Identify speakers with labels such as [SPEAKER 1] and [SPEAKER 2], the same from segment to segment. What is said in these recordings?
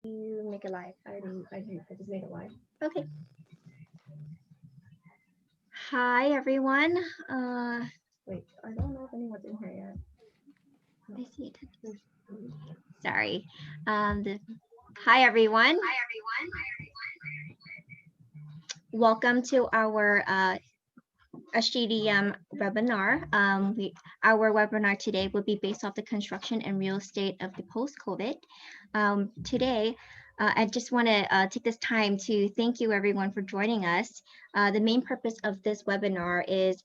[SPEAKER 1] You make a live. I just made it live. Okay. Hi everyone. Wait, I don't know if anyone's in here yet. I see it. Sorry. Hi everyone. Welcome to our SGDM webinar. Our webinar today will be based off the construction and real estate of the post-COVID. Today, I just want to take this time to thank you everyone for joining us. The main purpose of this webinar is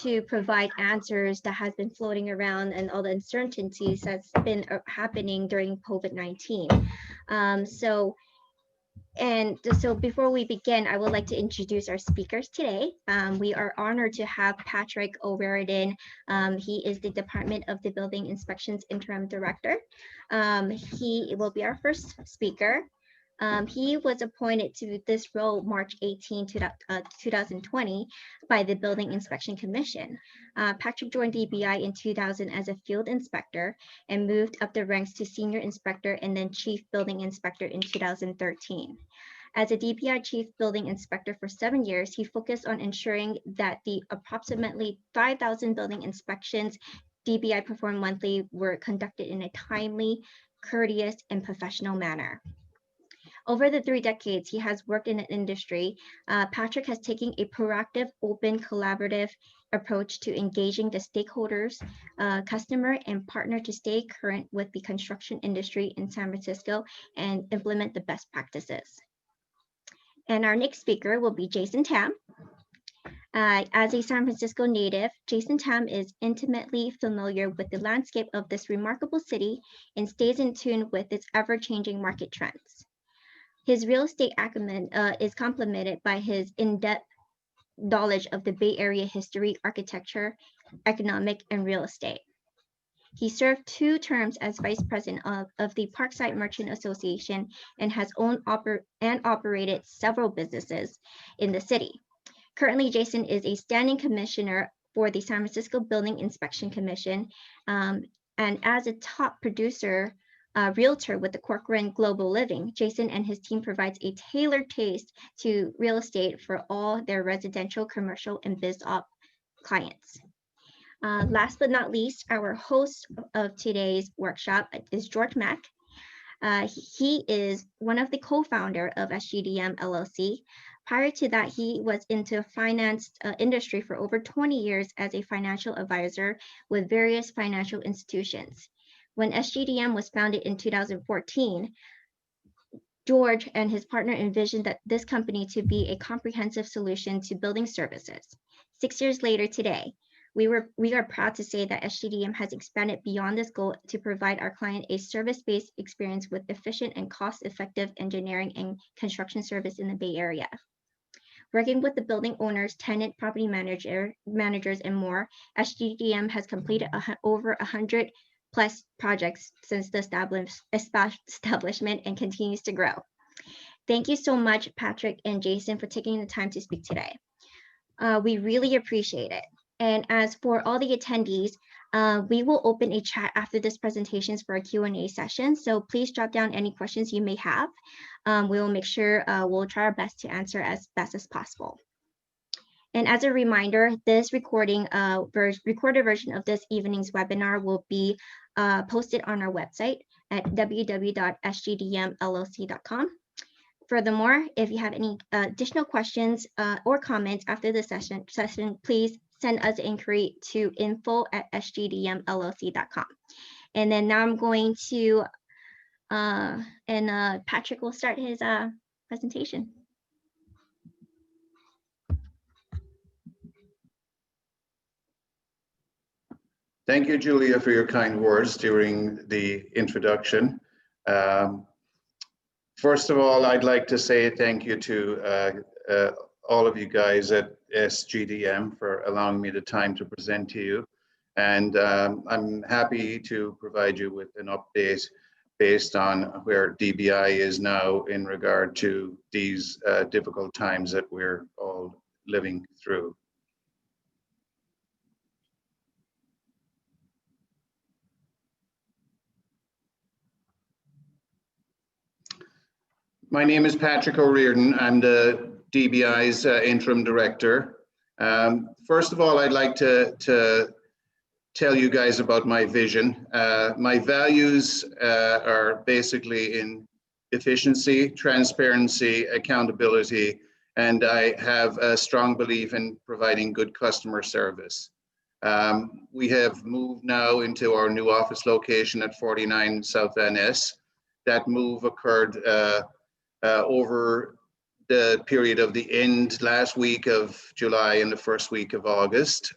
[SPEAKER 1] to provide answers that has been floating around and all the uncertainties that's been happening during COVID-19. So before we begin, I would like to introduce our speakers today. We are honored to have Patrick O'Riordan. He is the Department of the Building Inspections Interim Director. He will be our first speaker. He was appointed to this role March 18, 2020 by the Building Inspection Commission. Patrick joined DBI in 2000 as a field inspector and moved up the ranks to senior inspector and then chief building inspector in 2013. As a DBI chief building inspector for 7 years, he focused on ensuring that the approximately 5,000 building inspections DBI performed monthly were conducted in a timely, courteous, and professional manner. Over the 3 decades he has worked in an industry, Patrick has taken a proactive, open, collaborative approach to engaging the stakeholders, customer, and partner to stay current with the construction industry in San Francisco and implement the best practices. And our next speaker will be Jason Tam. As a San Francisco native, Jason Tam is intimately familiar with the landscape of this remarkable city and stays in tune with its ever-changing market trends. His real estate acumen is complemented by his in-depth knowledge of the Bay Area history, architecture, economic, and real estate. He served 2 terms as vice president of the Parkside Merchant Association and has owned and operated several businesses in the city. Currently, Jason is a standing commissioner for the San Francisco Building Inspection Commission, and as a top producer, realtor with the Corcoran Global Living, Jason and his team provides a tailored taste to real estate for all their residential, commercial, and biz op clients. Last but not least, our host of today's workshop is George Mack. He is one of the co-founder of SGDM LLC. Prior to that, he was into finance industry for over 20 years as a financial advisor with various financial institutions. When SGDM was founded in 2014, George and his partner envisioned that this company to be a comprehensive solution to building services. 6 years later today, we are proud to say that SGDM has expanded beyond this goal to provide our client a service-based experience with efficient and cost-effective engineering and construction service in the Bay Area. Working with the building owners, tenant, property managers, and more, SGDM has completed over 100 plus projects since the establishment and continues to grow. Thank you so much, Patrick and Jason, for taking the time to speak today. We really appreciate it. And as for all the attendees, we will open a chat after this presentations for a Q&A session. So please drop down any questions you may have. We will make sure we'll try our best to answer as best as possible. And as a reminder, this recorded version of this evening's webinar will be posted on our website at www.sgdmllc.com. Furthermore, if you have any additional questions or comments after the session, please send us an inquiry to info@sgdmllc.com. And then now I'm going to, Patrick will start his presentation.
[SPEAKER 2] Thank you, Julia, for your kind words during the introduction. First of all, I'd like to say thank you to all of you guys at SGDM for allowing me the time to present to you. And I'm happy to provide you with an update based on where DBI is now in regard to these difficult times that we're all living through. My name is Patrick O'Riordan. I'm the DBI's interim director. First of all, I'd like to tell you guys about my vision. My values are basically in efficiency, transparency, accountability, and I have a strong belief in providing good customer service. We have moved now into our new office location at 49 South Van Ness. That move occurred over the period of the end last week of July and the first week of August.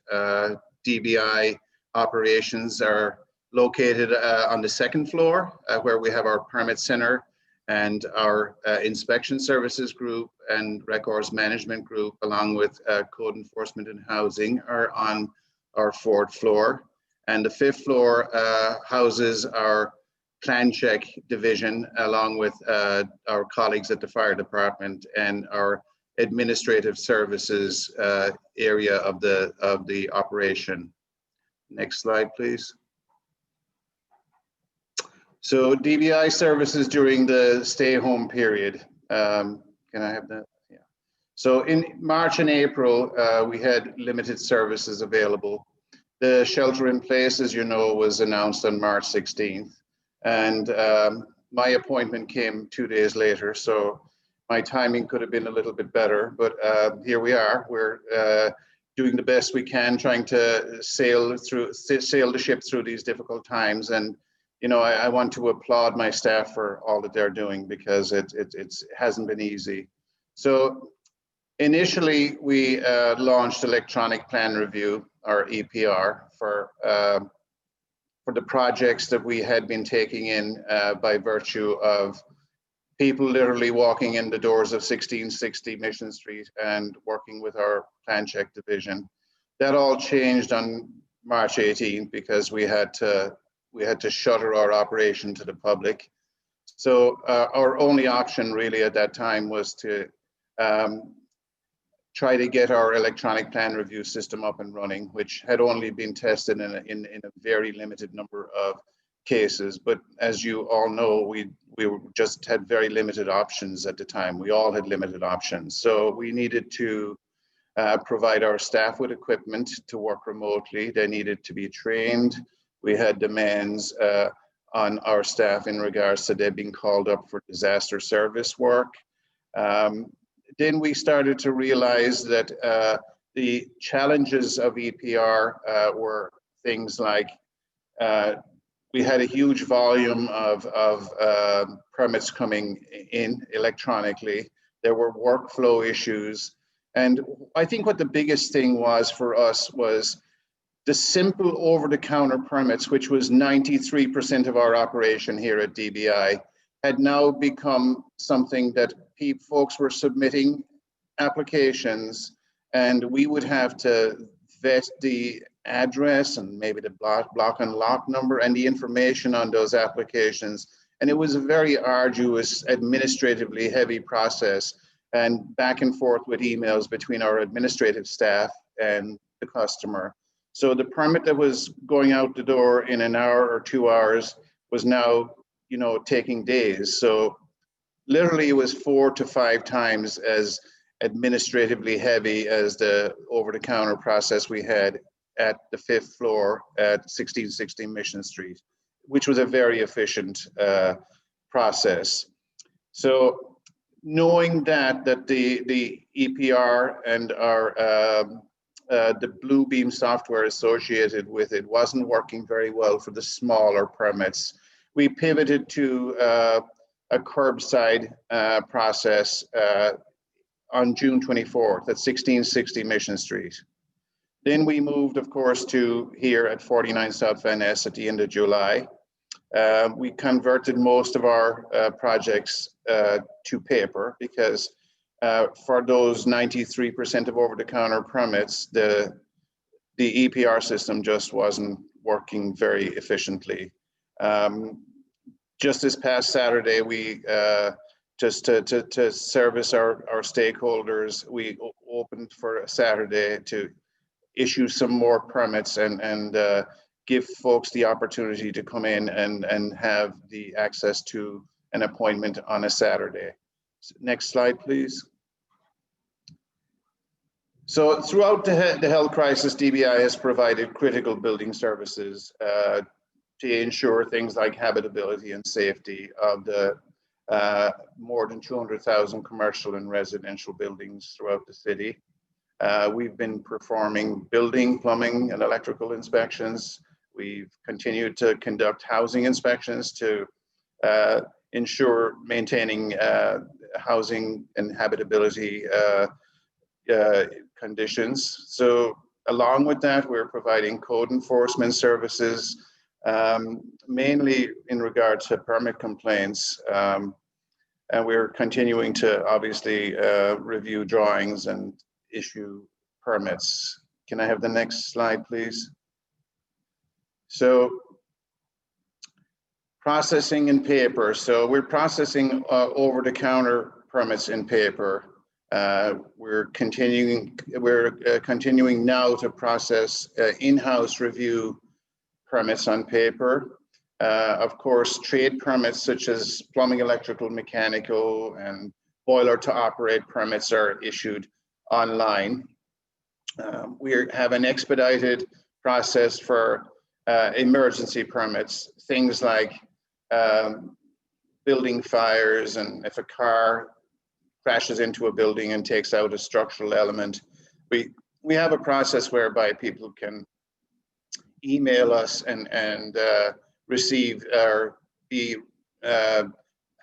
[SPEAKER 2] DBI operations are located on the second floor where we have our permit center, and our inspection services group and records management group, along with code enforcement and housing, are on our fourth floor. And the fifth floor houses our plan check division, along with our colleagues at the fire department and our administrative services area of the operation. Next slide, please. So DBI services during the stay-home period. Can I have that? Yeah. So in March and April, we had limited services available. The shelter in place, as you know, was announced on March 16th. And my appointment came 2 days later, so my timing could have been a little bit better, but here we are. We're doing the best we can, trying to sail the ship through these difficult times. And you know, I want to applaud my staff for all that they're doing, because it hasn't been easy. So initially, we launched electronic plan review, or EPR, for the projects that we had been taking in by virtue of people literally walking in the doors of 1660 Mission Street and working with our plan check division. That all changed on March 18th because we had to shutter our operation to the public. So our only option really at that time was to try to get our electronic plan review system up and running, which had only been tested in a very limited number of cases. But as you all know, we just had very limited options at the time. We all had limited options. So we needed to provide our staff with equipment to work remotely. They needed to be trained. We had demands on our staff in regards to them being called up for disaster service work. Then we started to realize that the challenges of EPR were things like we had a huge volume of permits coming in electronically. There were workflow issues. And I think what the biggest thing was for us was the simple over-the-counter permits, which was 93% of our operation here at DBI, had now become something that folks were submitting applications, and we would have to vet the address and maybe the block and lock number and the information on those applications. And it was a very arduous, administratively heavy process, and back and forth with emails between our administrative staff and the customer. So the permit that was going out the door in an hour or 2 hours was now, you know, taking days. So literally it was 4 to 5 times as administratively heavy as the over-the-counter process we had at the 5th floor at 1660 Mission Street, which was a very efficient process. So knowing that the EPR and our the Bluebeam software associated with it wasn't working very well for the smaller permits, we pivoted to a curbside process on June 24th at 1660 Mission Street. Then we moved, of course, to here at 49 South Van Ness at the end of July. We converted most of our projects to paper because for those 93% of over-the-counter permits, the EPR system just wasn't working very efficiently. Just this past Saturday, we just to service our stakeholders, we opened for a Saturday to issue some more permits and give folks the opportunity to come in and have the access to an appointment on a Saturday. Next slide, please. So throughout the health crisis, DBI has provided critical building services to ensure things like habitability and safety of the more than 200,000 commercial and residential buildings throughout the city. We've been performing building, plumbing, and electrical inspections. We've continued to conduct housing inspections to ensure maintaining housing and habitability conditions. So along with that, we're providing code enforcement services, mainly in regard to permit complaints. And we're continuing to obviously review drawings and issue permits. Can I have the next slide, please? So processing in paper. So we're processing over-the-counter permits in paper. We're continuing now to process in-house review permits on paper. Of course, trade permits such as plumbing, electrical, mechanical, and boiler to operate permits are issued online. We have an expedited process for emergency permits, things like building fires, and if a car crashes into a building and takes out a structural element. We have a process whereby people can email us and receive or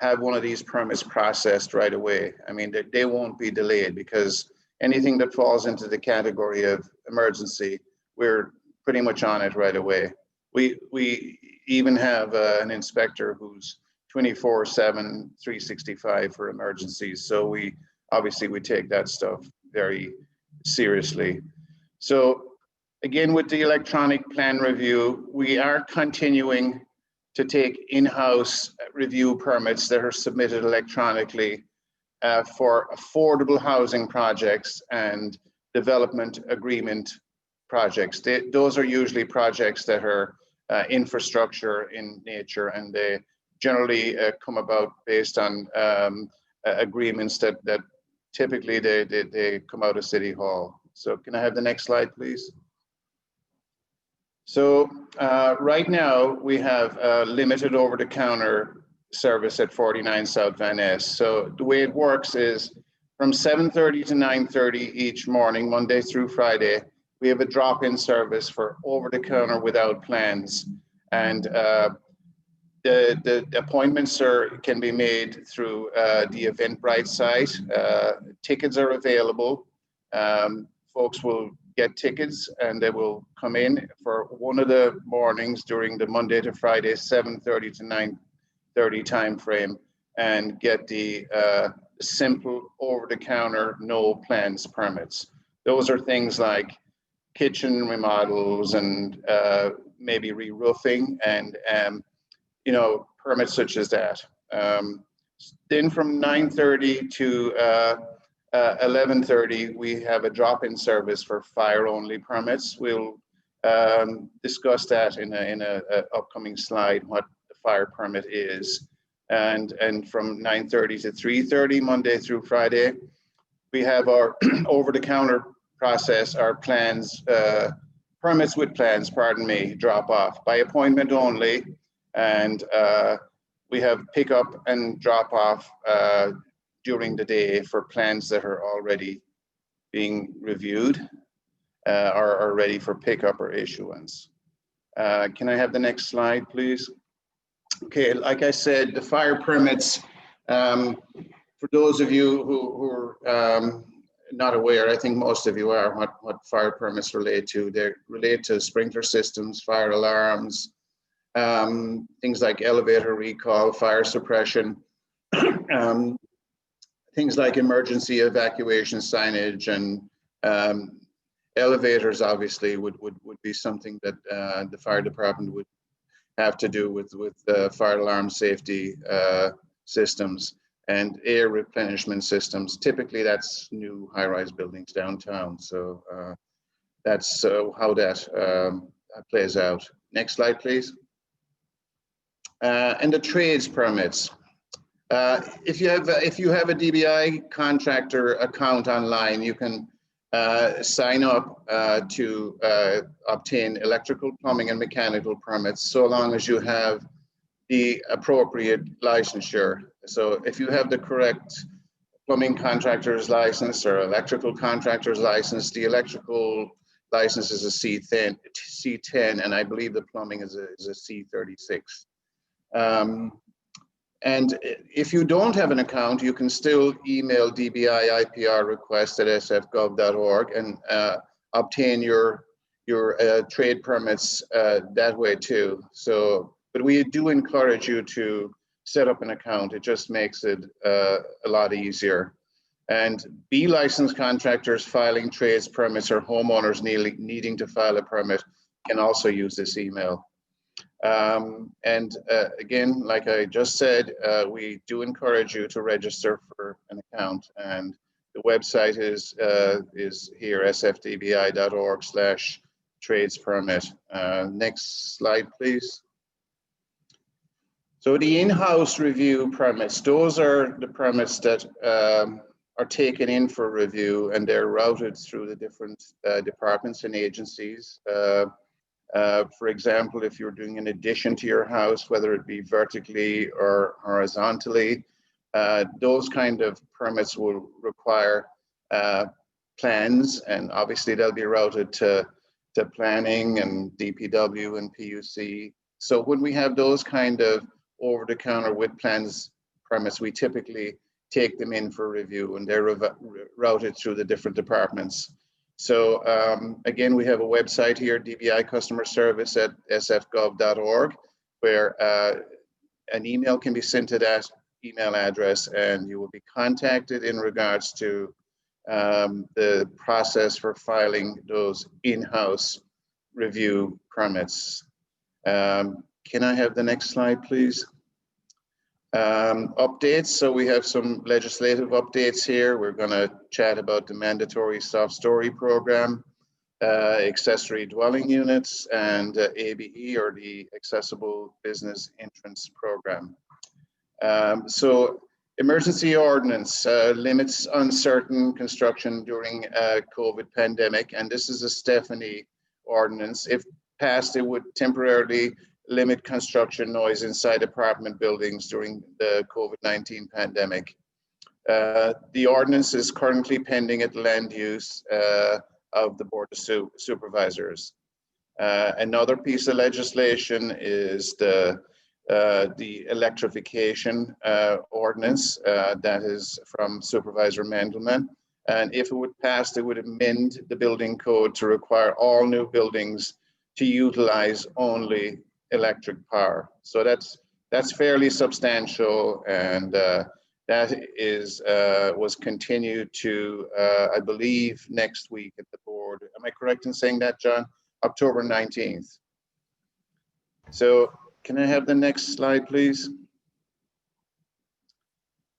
[SPEAKER 2] have one of these permits processed right away. I mean, they won't be delayed, because anything that falls into the category of emergency, we're pretty much on it right away. We even have an inspector who's 24/7, 365 for emergencies. So we take that stuff very seriously. So again, with the electronic plan review, we are continuing to take in-house review permits that are submitted electronically for affordable housing projects and development agreement projects. Those are usually projects that are infrastructure in nature, and they generally come about based on agreements that typically they come out of City Hall. So can I have the next slide, please? So right now we have a limited over-the-counter service at 49 South Van Ness. So the way it works is from 7:30 to 9:30 each morning, Monday through Friday, we have a drop-in service for over-the-counter without plans. And the appointments can be made through the Eventbrite site. Tickets are available. Folks will get tickets and they will come in for one of the mornings during the Monday to Friday 7:30 to 9:30 time frame, and get the simple over-the-counter no plans permits. Those are things like kitchen remodels and maybe re-roofing and permits such as that. Then from 9:30 to 11:30, we have a drop-in service for fire-only permits. We'll discuss that in a upcoming slide, what the fire permit is. And from 9:30 to 3:30, Monday through Friday, we have our over-the-counter process, our plans, permits with plans, drop off by appointment only. And we have pick up and drop off during the day for plans that are already being reviewed or are ready for pickup or issuance. Can I have the next slide, please? Okay, like I said, the fire permits, for those of you who are not aware, I think most of you are, what fire permits relate to. They relate to sprinkler systems, fire alarms, things like elevator recall, fire suppression, things like emergency evacuation signage, and elevators obviously would be something that the fire department would have to do with fire alarm safety systems and air replenishment systems. Typically that's new high-rise buildings downtown. So that's how that plays out. Next slide, please. And the trades permits. If you have a DBI contractor account online, you can sign up to obtain electrical, plumbing, and mechanical permits, so long as you have the appropriate licensure. So if you have the correct plumbing contractor's license or electrical contractor's license, the electrical license is a C10, and I believe the plumbing is a C36. And if you don't have an account, you can still email DBI IPR request at sfgov.org and obtain your trade permits that way too. So, but we do encourage you to set up an account. It just makes it a lot easier. And B licensed contractors filing trades permits or homeowners needing to file a permit can also use this email. Again, like I just said, we do encourage you to register for an account, and the website is here, sfdbi.org/trades permit. Next slide, please. So the in-house review permits, those are the permits that are taken in for review, and they're routed through the different departments and agencies. For example, if you're doing an addition to your house, whether it be vertically or horizontally, those kind of permits will require plans, and obviously they'll be routed to planning and DPW and PUC. So when we have those kind of over-the-counter with plans permits, we typically take them in for review, and they're routed through the different departments. So again, we have a website here, DBI customer service at sfgov.org, where an email can be sent to that email address, and you will be contacted in regards to the process for filing those in-house review permits. Can I have the next slide, please? Updates. So we have some legislative updates here. We're going to chat about the mandatory soft story program, accessory dwelling units, and ABE, or the Accessible Business Entrance Program. So emergency ordinance limits uncertain construction during COVID pandemic, and this is a Stephanie ordinance. If passed, it would temporarily limit construction noise inside apartment buildings during the COVID-19 pandemic. The ordinance is currently pending at land use of the Board of Supervisors. Another piece of legislation is the electrification ordinance that is from Supervisor Mandelman. And if it would pass, it would amend the building code to require all new buildings to utilize only electric power. So that's fairly substantial, and that is was continued to I believe next week at the board. Am I correct in saying that, John? October 19th. So can I have the next slide, please?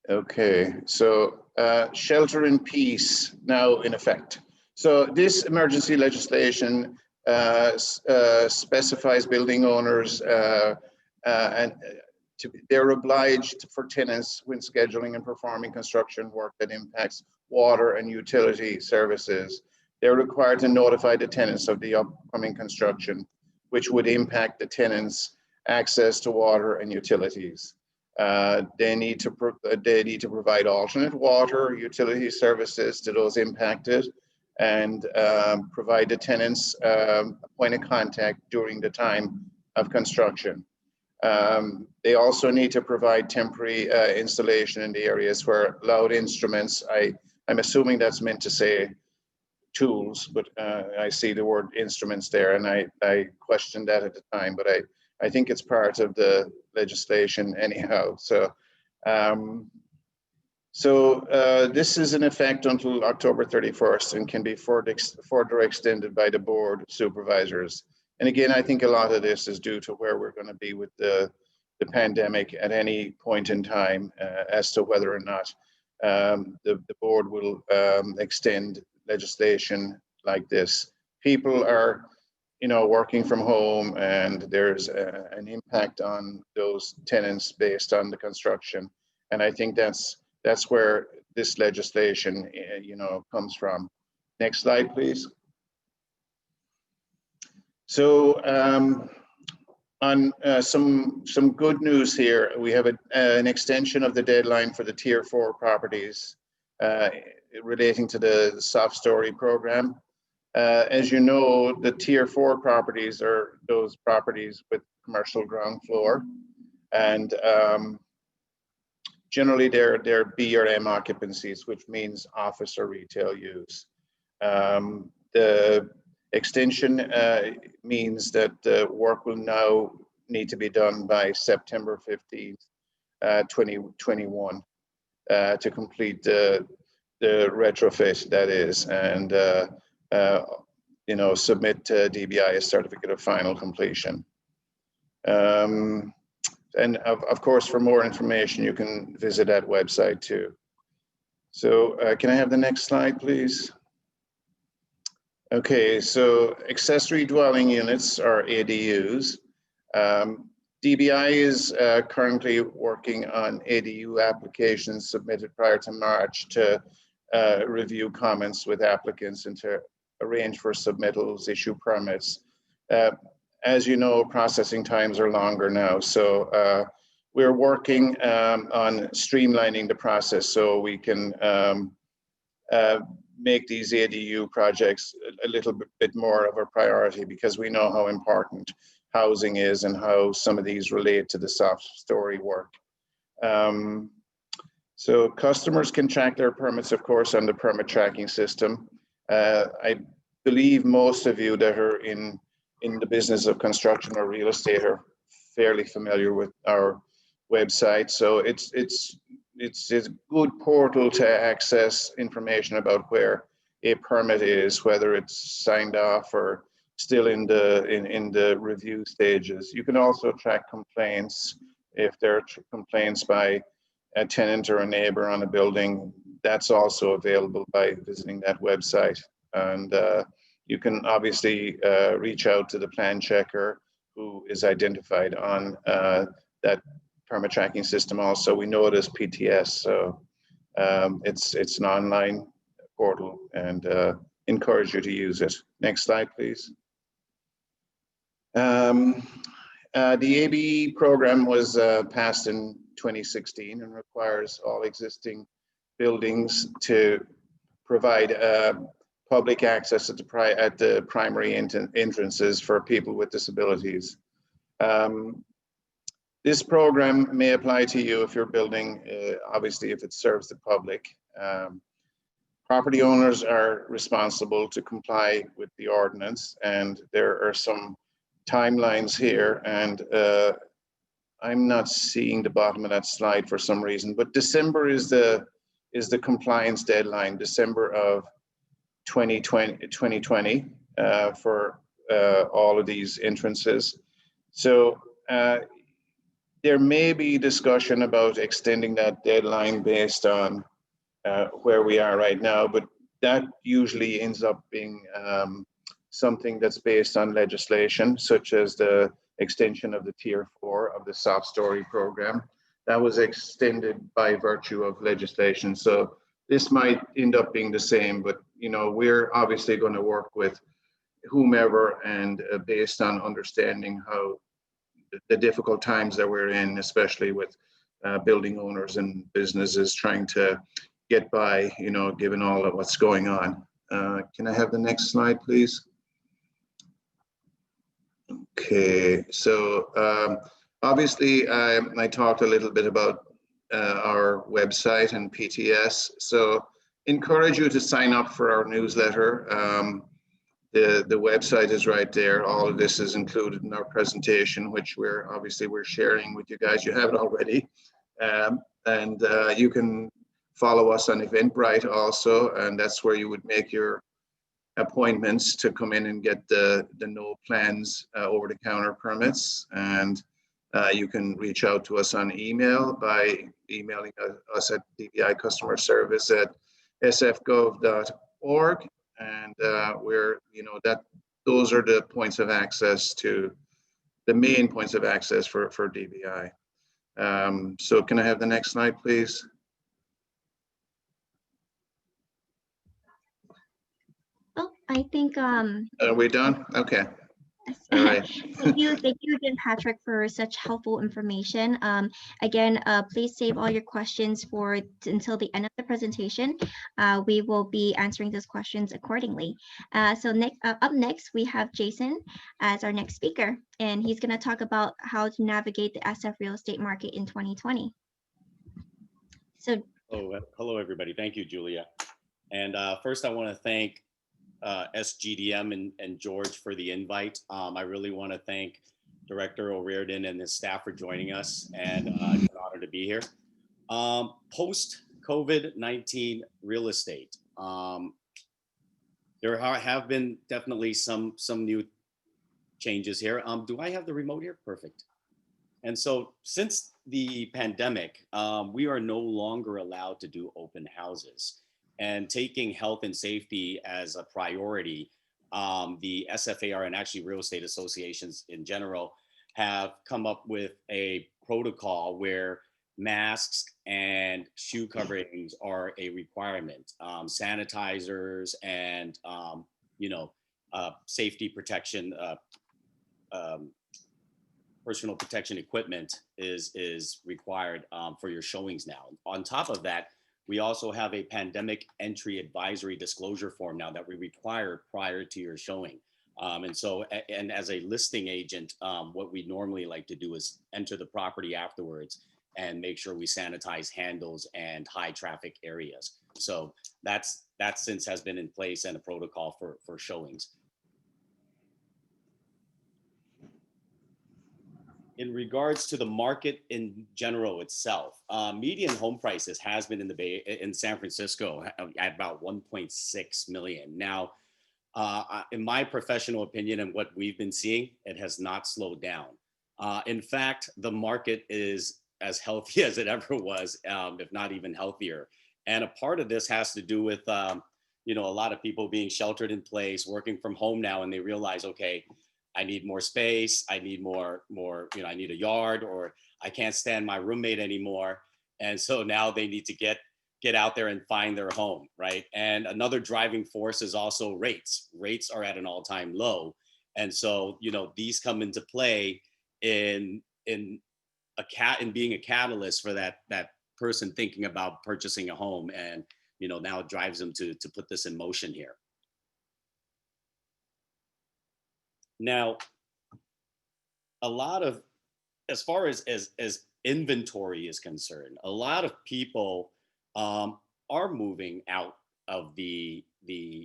[SPEAKER 2] Okay, so shelter in peace now in effect. So this emergency legislation specifies building owners they're obliged for tenants when scheduling and performing construction work that impacts water and utility services. They're required to notify the tenants of the upcoming construction, which would impact the tenants' access to water and utilities. They need to provide alternate water or utility services to those impacted, and provide the tenants a point of contact during the time of construction. They also need to provide temporary installation in the areas where loud instruments, I'm assuming that's meant to say tools, but I see the word instruments there, and I questioned that at the time, but I think it's part of the legislation anyhow. So this is in effect until October 31st and can be further extended by the Board of Supervisors. And again, I think a lot of this is due to where we're going to be with the pandemic at any point in time as to whether or not the board will extend legislation like this. People are, working from home, and there's an impact on those tenants based on the construction. And I think that's where this legislation, you know, comes from. Next slide, please. So on some good news here, we have an extension of the deadline for the Tier 4 properties relating to the soft story program. As you know, the Tier 4 properties are those properties with commercial ground floor, and generally they're B or M occupancies, which means office or retail use. The extension means that the work will now need to be done by September 15th, 2021 to complete the retrofit, that is, and you know, submit to DBI a certificate of final completion. And of course, for more information, you can visit that website too. So can I have the next slide, please? Okay, so accessory dwelling units, or ADUs. DBI is currently working on ADU applications submitted prior to March to review comments with applicants and to arrange for submittals, issue permits. As you know, processing times are longer now, so we're working on streamlining the process so we can make these ADU projects a little bit more of a priority, because we know how important housing is and how some of these relate to the soft story work. So customers can track their permits, of course, on the permit tracking system. I believe most of you that are in the business of construction or real estate are fairly familiar with our website. So it's a good portal to access information about where a permit is, whether it's signed off or still in the review stages. You can also track complaints. If there are complaints by a tenant or a neighbor on a building, that's also available by visiting that website. And you can obviously reach out to the plan checker who is identified on that permit tracking system. Also, we know it as PTS, so it's an online portal, and encourage you to use it. Next slide, please. The ABE program was passed in 2016 and requires all existing buildings to provide public access at the primary entrances for people with disabilities. This program may apply to you if you're building, obviously, if it serves the public. Property owners are responsible to comply with the ordinance, and there are some timelines here, and I'm not seeing the bottom of that slide for some reason, but December is the compliance deadline, December of 2020 for all of these entrances. So there may be discussion about extending that deadline based on where we are right now, but that usually ends up being something that's based on legislation, such as the extension of the Tier 4 of the soft story program. That was extended by virtue of legislation. So this might end up being the same, but you know, we're obviously going to work with whomever, and based on understanding how the difficult times that we're in, especially with building owners and businesses trying to get by, you know, given all of what's going on. Can I have the next slide, please? Okay, so obviously I talked a little bit about our website and PTS. So encourage you to sign up for our newsletter. The website is right there. All of this is included in our presentation, which we're sharing with you guys. You have it already. And you can follow us on Eventbrite also, and that's where you would make your appointments to come in and get the no plans over-the-counter permits. And you can reach out to us on email by emailing us at DBI customer service at sfgov.org. And those are the points of access to the main points of access for DBI. So can I have the next slide, please?
[SPEAKER 1] Oh, I think
[SPEAKER 2] Are we done? Okay. All right.
[SPEAKER 1] thank you again, Patrick, for such helpful information. Again, please save all your questions for until the end of the presentation. We will be answering those questions accordingly. So up next, we have Jason as our next speaker, and he's going to talk about how to navigate the SF real estate market in 2020. So,
[SPEAKER 3] hello, everybody. Thank you, Julia. And first, I want to thank SGDM and George for the invite. I really want to thank Director O'Riordan and his staff for joining us, and it's an honor to be here. Post COVID-19 real estate, there have been definitely some new changes here. Do I have the remote here? Perfect. And so since the pandemic, we are no longer allowed to do open houses. And taking health and safety as a priority, the SFAR and actually real estate associations in general have come up with a protocol where masks and shoe coverings are a requirement. Sanitizers and safety protection, personal protection equipment is required for your showings now. On top of that, we also have a pandemic entry advisory disclosure form now that we require prior to your showing. And as a listing agent, what we normally like to do is enter the property afterwards and make sure we sanitize handles and high traffic areas. So that since has been in place and a protocol for showings. In regards to the market in general itself, median home prices has been in San Francisco at about 1.6 million. Now, in my professional opinion and what we've been seeing, it has not slowed down. In fact, the market is as healthy as it ever was, if not even healthier. And a part of this has to do with, a lot of people being sheltered in place, working from home now, and they realize, okay, I need more space. I need more, I need a yard, or I can't stand my roommate anymore. And so now they need to get out there and find their home, right? And another driving force is also rates. Rates are at an all-time low. And so, these come into play in being a catalyst for that person thinking about purchasing a home. And, now it drives them to put this in motion here. Now, a lot of, as far as inventory is concerned, a lot of people are moving out of the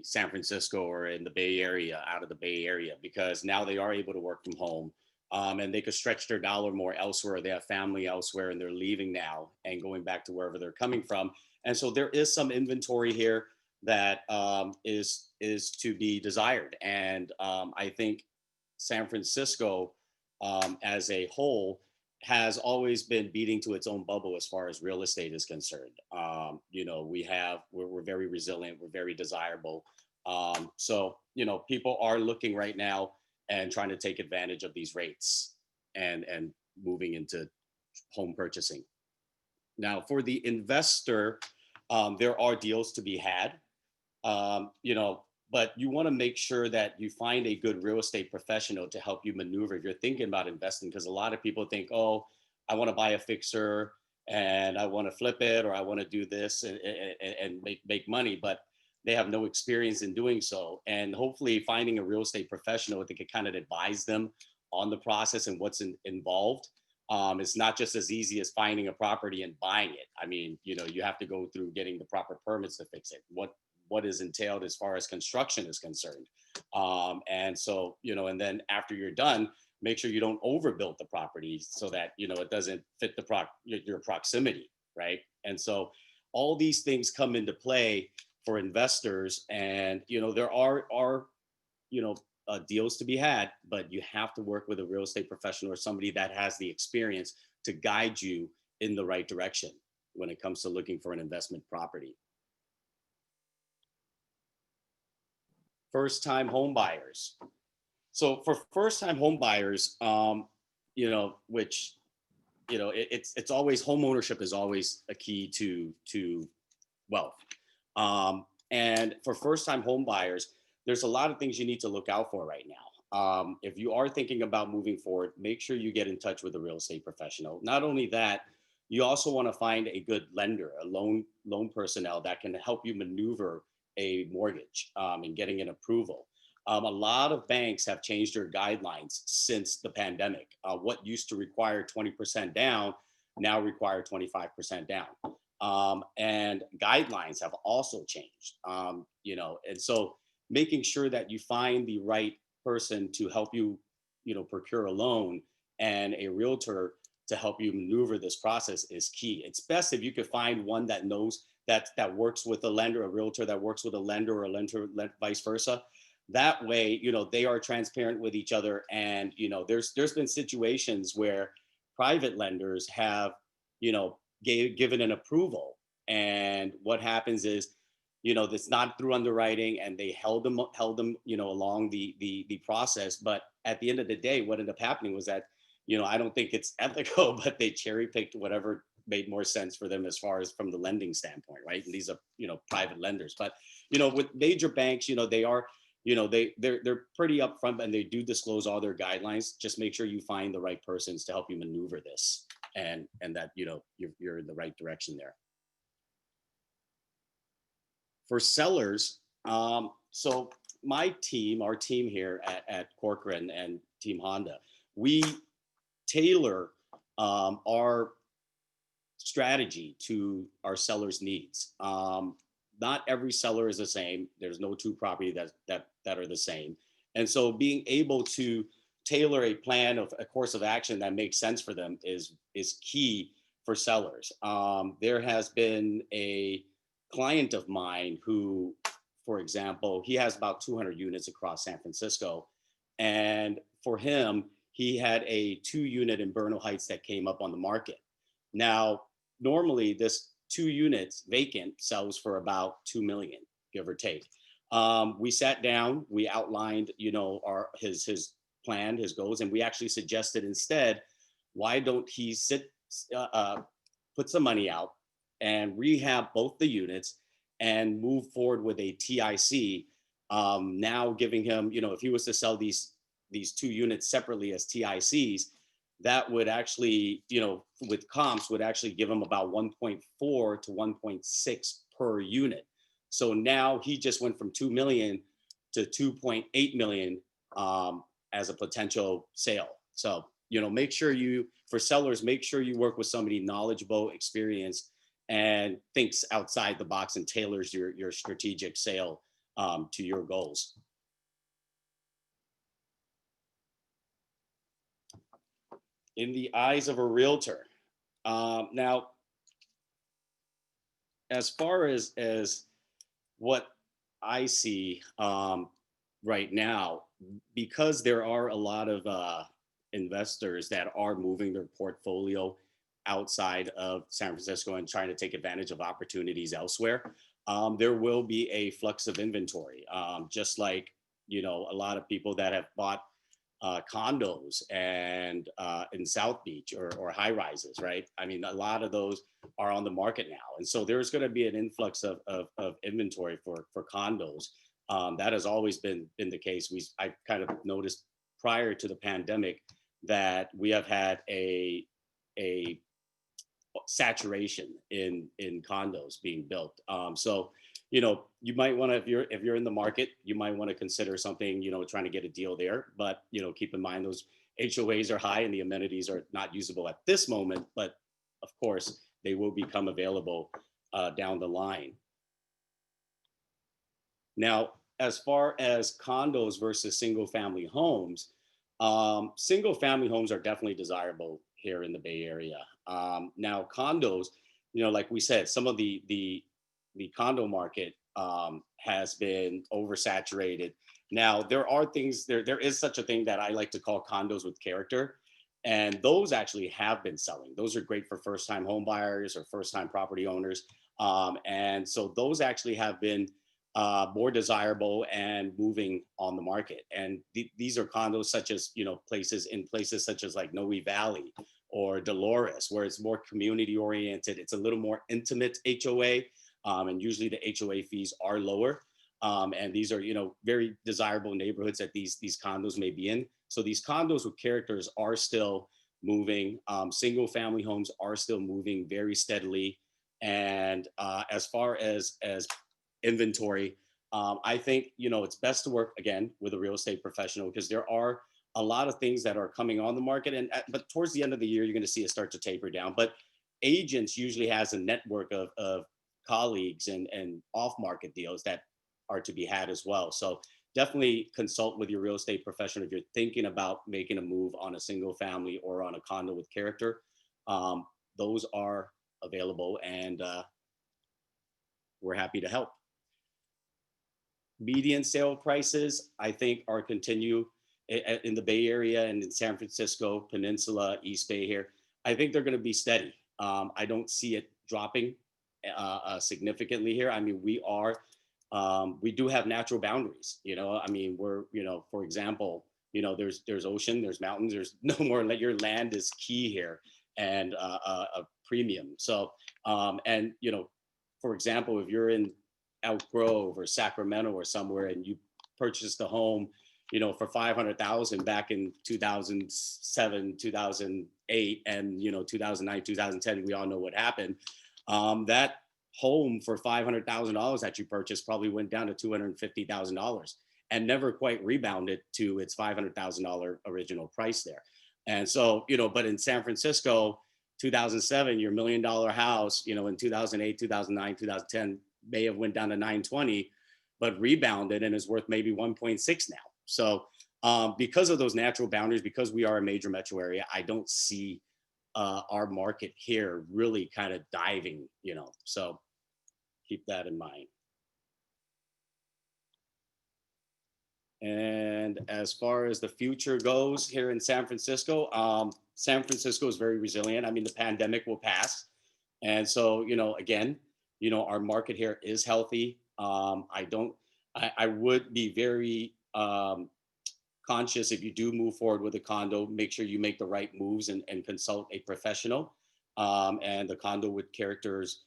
[SPEAKER 3] San Francisco or in the Bay Area, out of the Bay Area, because now they are able to work from home, and they could stretch their dollar more elsewhere. They have family elsewhere, and they're leaving now and going back to wherever they're coming from. And so there is some inventory here that is to be desired. And I think San Francisco as a whole has always been beating to its own bubble as far as real estate is concerned. We're very resilient, we're very desirable. So people are looking right now and trying to take advantage of these rates and moving into home purchasing. Now, for the investor, there are deals to be had. But you want to make sure that you find a good real estate professional to help you maneuver if you're thinking about investing, because a lot of people think, oh, I want to buy a fixer and I want to flip it, or I want to do this and make money, but they have no experience in doing so. And hopefully finding a real estate professional that can kind of advise them on the process and what's involved. It's not just as easy as finding a property and buying it. I mean, you have to go through getting the proper permits to fix it. What is entailed as far as construction is concerned. And so, and then after you're done, make sure you don't overbuild the property so that, it doesn't fit your proximity, right? And so all these things come into play for investors, and, there are deals to be had, but you have to work with a real estate professional or somebody that has the experience to guide you in the right direction when it comes to looking for an investment property. First-time home buyers. So for first-time home buyers, which it's always home ownership is always a key to wealth. And for first time home buyers, there's a lot of things you need to look out for right now. If you are thinking about moving forward, make sure you get in touch with a real estate professional. Not only that, you also want to find a good lender, a loan personnel that can help you maneuver a mortgage and getting an approval. A lot of banks have changed their guidelines since the pandemic. What used to require 20% down now require 25% down. And guidelines have also changed, and so making sure that you find the right person to help you, procure a loan and a realtor to help you maneuver this process is key. It's best if you could find one that knows that works with a lender, a realtor that works with a lender, or a lender vice versa. That way, they are transparent with each other. And, there's been situations where private lenders have, given an approval. And what happens is, it's not through underwriting, and they held them, along the process. But at the end of the day, what ended up happening was that, I don't think it's ethical, but they cherry picked whatever made more sense for them as far as from the lending standpoint, right? And these are, private lenders. But, with major banks, they are, they're pretty upfront, and they do disclose all their guidelines. Just make sure you find the right persons to help you maneuver this, and that, you're in the right direction there. For sellers, so our team here at Corcoran and Team Honda, we tailor our strategy to our sellers' needs. Not every seller is the same. There's no two property that are the same. And so being able to tailor a plan of a course of action that makes sense for them is key for sellers. There has been a client of mine who, for example, he has about 200 units across San Francisco. And for him, he had a 2-unit in Bernal Heights that came up on the market. Now, normally this 2 units vacant sells for about $2 million, give or take. We sat down, we outlined, his plan, his goals, and we actually suggested instead, why don't he put some money out and rehab both the units and move forward with a TIC, now giving him, if he was to sell these 2 units separately as TICs, that would actually, with comps, would actually give him about 1.4 to 1.6 per unit. So now he just went from 2 million to 2.8 million as a potential sale. So, make sure for sellers, make sure you work with somebody knowledgeable, experienced, and thinks outside the box and tailors your strategic sale to your goals. In the eyes of a realtor. Now, as far as what I see right now, because there are a lot of investors that are moving their portfolio outside of San Francisco and trying to take advantage of opportunities elsewhere, there will be a flux of inventory, just like, a lot of people that have bought condos and in South Beach or high rises, right? I mean, a lot of those are on the market now. And so there's going to be an influx of inventory for condos. That has always been the case. I kind of noticed prior to the pandemic that we have had a saturation in condos being built. So, you might want to, if you're in the market, you might want to consider something, trying to get a deal there. But, keep in mind those HOAs are high and the amenities are not usable at this moment. But of course, they will become available down the line. Now, as far as condos versus single family homes, single family homes are definitely desirable here in the Bay Area. Now, condos, like we said, some of the condo market has been oversaturated. Now, there are things, there is such a thing that I like to call condos with character. And those actually have been selling. Those are great for first-time home buyers or first-time property owners. And so those actually have been more desirable and moving on the market. And these are condos such as, places such as like Noe Valley or Dolores, where it's more community oriented. It's a little more intimate HOA, and usually the HOA fees are lower. And these are, very desirable neighborhoods that these condos may be in. So these condos with characters are still moving. Single family homes are still moving very steadily. And as far as inventory, I think, it's best to work again with a real estate professional, because there are a lot of things that are coming on the market. But towards the end of the year, you're going to see it start to taper down. But agents usually has a network of colleagues and off-market deals that are to be had as well. So definitely consult with your real estate professional if you're thinking about making a move on a single family or on a condo with character. Those are available, and we're happy to help. Median sale prices, I think, are continue in the Bay Area and in San Francisco, Peninsula, East Bay here. I think they're going to be steady. I don't see it dropping significantly here. I mean, we do have natural boundaries. I mean, we're, for example, there's ocean, there's mountains, there's no more. Your land is key here, and a premium. So, and for example, if you're in Elk Grove or Sacramento or somewhere, and you purchased a home, for 500,000 back in 2007, 2008, and 2009, 2010, we all know what happened. That home for $500,000 that you purchased probably went down to $250,000 and never quite rebounded to its $500,000 original price there. And so, but in San Francisco, 2007, your $1 million house, in 2008, 2009, 2010 may have went down to 920, but rebounded and is worth maybe 1.6 now. So because of those natural boundaries, because we are a major metro area, I don't see our market here really kind of diving, so keep that in mind. And as far as the future goes here in San Francisco is very resilient. I mean, the pandemic will pass. And so, again, our market here is healthy. I would be very conscious if you do move forward with a condo, make sure you make the right moves and consult a professional. And the condos with characters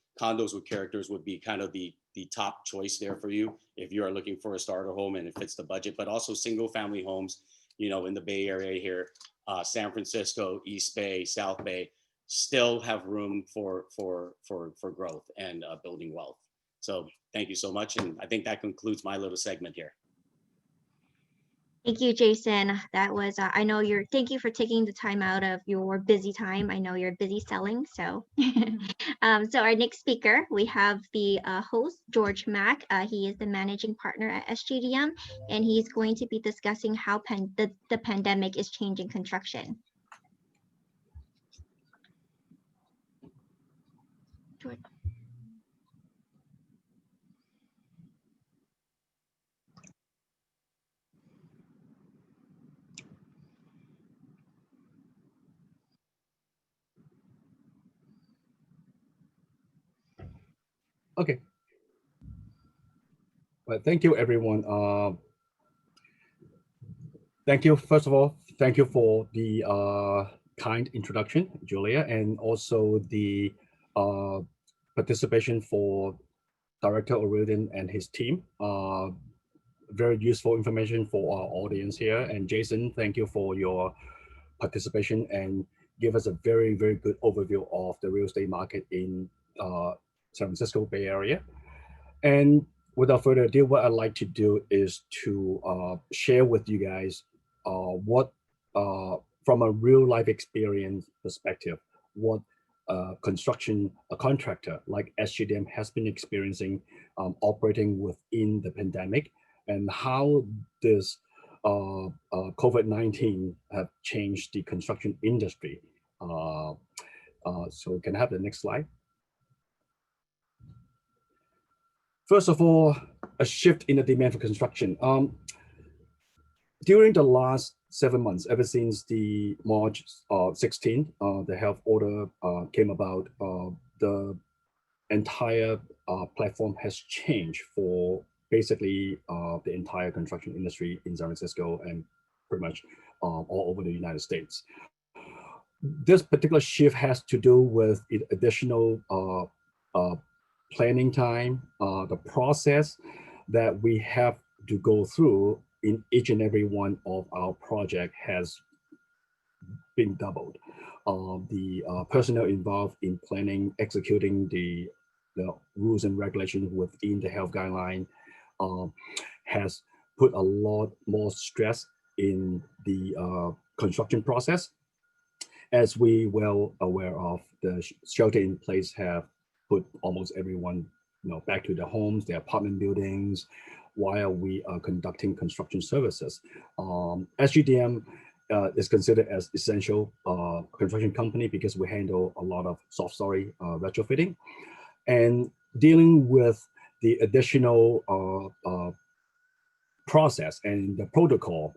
[SPEAKER 3] would be kind of the top choice there for you if you are looking for a starter home and it fits the budget. But also single family homes, in the Bay Area here, San Francisco, East Bay, South Bay, still have room for growth and building wealth. So thank you so much. And I think that concludes my little segment here.
[SPEAKER 1] Thank you, Jason. That was, thank you for taking the time out of your busy time. I know you're busy selling, so. So our next speaker, we have the host, George Mack. He is the managing partner at SGDM, and he's going to be discussing how the pandemic is changing construction. George.
[SPEAKER 4] Okay. Well, thank you, everyone. Thank you, first of all, thank you for the kind introduction, Julia, and also the participation for Director O'Riordan and his team. Very useful information for our audience here. And Jason, thank you for your participation and give us a very, very good overview of the real estate market in San Francisco Bay Area. And without further ado, what I'd like to do is to share with you guys what, from a real life experience perspective, what a contractor like SGDM has been experiencing operating within the pandemic, and how this COVID-19 have changed the construction industry. So can I have the next slide? First of all, a shift in the demand for construction. During the last 7 months, ever since the March 16, the health order came about, the entire platform has changed for basically the entire construction industry in San Francisco and pretty much all over the United States. this particular shift has to do with additional planning time, the process that we have to go through in each and every one of our project has been doubled. The personnel involved in planning, executing the rules and regulations within the health guideline has put a lot more stress in the construction process. As we well aware of, the shelter in place have put almost everyone, back to their homes, their apartment buildings, while we are conducting construction services. SGDM is considered as essential construction company because we handle a lot of soft story retrofitting, and dealing with the additional process and the protocol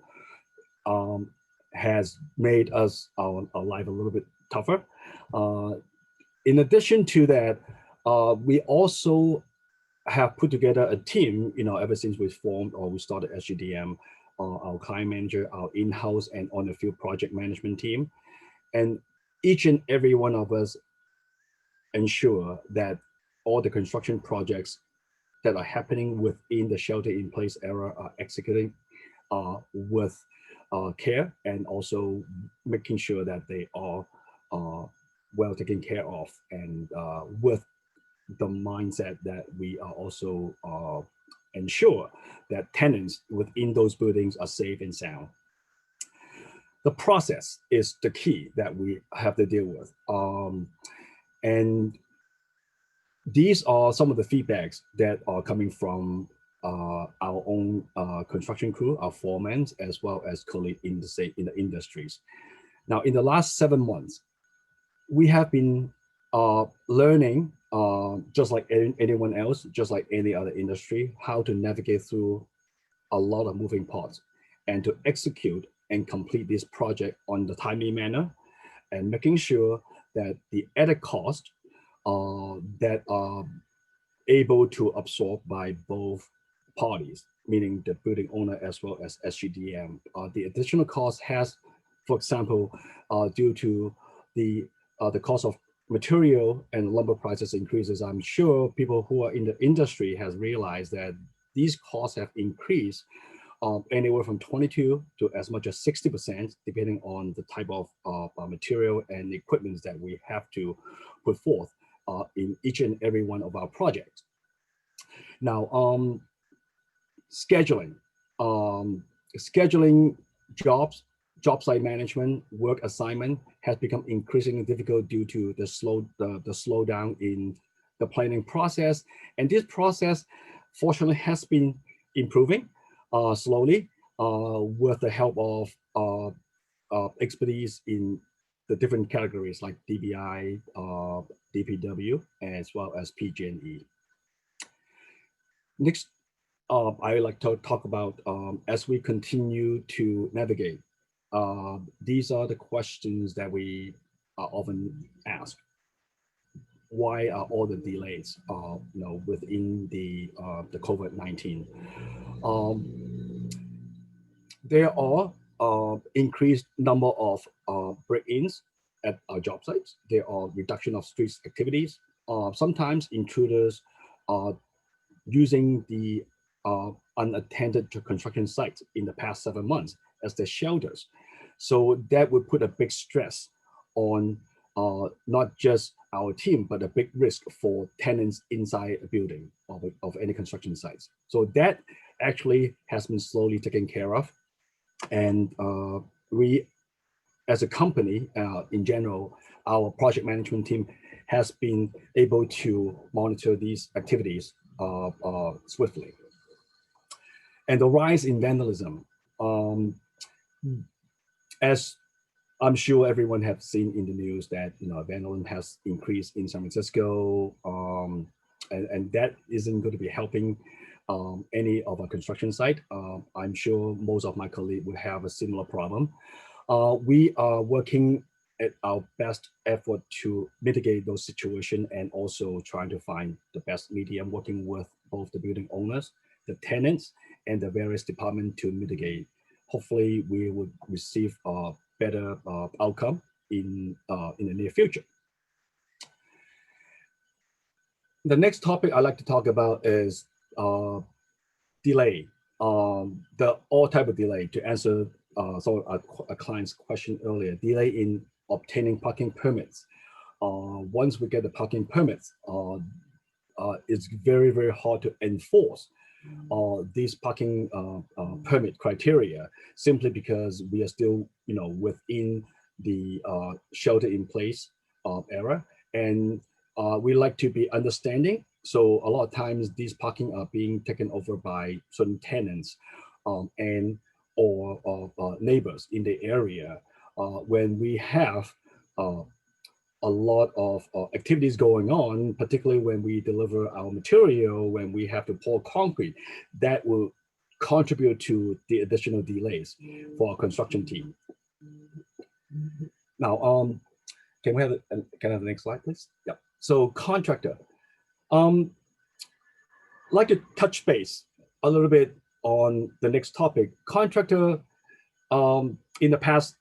[SPEAKER 4] has made us our life a little bit tougher. In addition to that, we also have put together a team, ever since we formed or we started SGDM, our client manager, our in-house and on the field project management team. And each and every one of us ensure that all the construction projects that are happening within the shelter in place era are executing with care, and also making sure that they are well taken care of, and with the mindset that we are also ensure that tenants within those buildings are safe and sound. The process is the key that we have to deal with. And these are some of the feedbacks that are coming from our own construction crew, our foremen, as well as colleagues in the industries. Now, in the last 7 months, we have been learning, just like anyone else, just like any other industry, how to navigate through a lot of moving parts and to execute and complete this project on the timely manner, and making sure that the added cost that are able to absorb by both parties, meaning the building owner as well as SGDM. The additional cost has, for example, due to the cost of material and lumber prices increases, I'm sure people who are in the industry has realized that these costs have increased anywhere from 22 to as much as 60%, depending on the type of material and equipment that we have to put forth in each and every one of our projects. Now, scheduling jobs, job site management, work assignment has become increasingly difficult due to the slowdown in the planning process. And this process, fortunately, has been improving slowly with the help of expertise in the different categories like DBI, DPW, as well as PG&E. Next, I would like to talk about as we continue to navigate. These are the questions that we are often asked. Why are all the delays, within the COVID-19? There are increased number of break-ins at our job sites. There are reduction of street activities. Sometimes intruders are using the unattended construction sites in the past 7 months as their shelters. So that would put a big stress on not just our team, but a big risk for tenants inside a building of any construction sites. So that actually has been slowly taken care of. And we, as a company, in general, our project management team has been able to monitor these activities swiftly. And the rise in vandalism, as I'm sure everyone have seen in the news that vandalism has increased in San Francisco, and that isn't going to be helping any of our construction site. I'm sure most of my colleagues will have a similar problem. We are working at our best effort to mitigate those situations, and also trying to find the best medium, working with both the building owners, the tenants, and the various departments to mitigate. Hopefully we would receive a better outcome in the near future. The next topic I'd like to talk about is delay. All type of delay. To answer a client's question earlier, delay in obtaining parking permits. Once we get the parking permits, it's very, very hard to enforce these parking permit criteria, simply because we are still, within the shelter in place era, and we like to be understanding. So a lot of times these parking are being taken over by certain tenants and or neighbors in the area. When we have a lot of activities going on, particularly when we deliver our material, when we have to pour concrete, that will contribute to the additional delays for our construction team. Now, can we have the next slide, please? Yeah. So contractor, like to touch base a little bit on the next topic. Contractor, in the past